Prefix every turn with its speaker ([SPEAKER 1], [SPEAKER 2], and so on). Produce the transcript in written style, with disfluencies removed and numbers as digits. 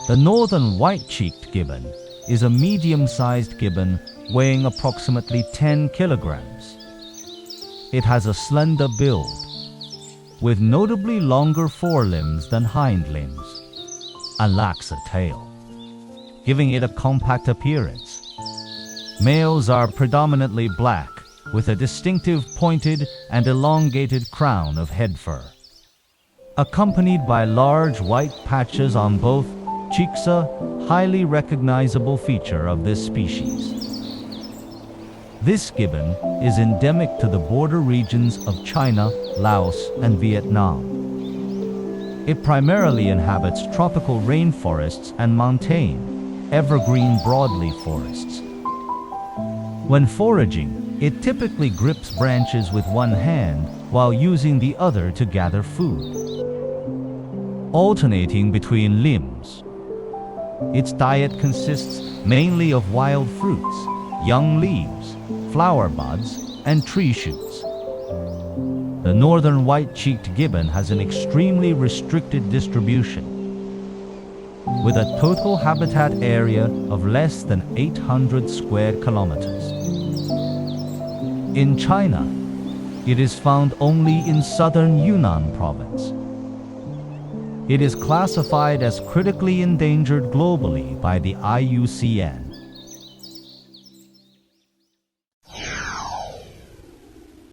[SPEAKER 1] The Northern White-Cheeked Gibbon is a medium-sized gibbon weighing approximately 10 kilograms. It has a slender build, with notably longer forelimbs than hind limbs, and lacks a tail, giving it a compact appearance. Males are predominantly black, with a distinctive pointed and elongated crown of head fur, accompanied by large white patches on both cheeks, a highly recognizable feature of this species. This gibbon is endemic to the border regions of China, Laos, and Vietnam. It primarily inhabits tropical rainforests and montane, evergreen broadleaf forests. When foraging, it typically grips branches with one hand while using the other to gather food, alternating between limbs. Its diet consists mainly of wild fruits, young leaves, flower buds, and tree shoots. The Northern White-Cheeked Gibbon has an extremely restricted distribution, with a total habitat area of less than 800 square kilometers. In China, it is found only in southern Yunnan Province. It is classified as critically endangered globally by the IUCN.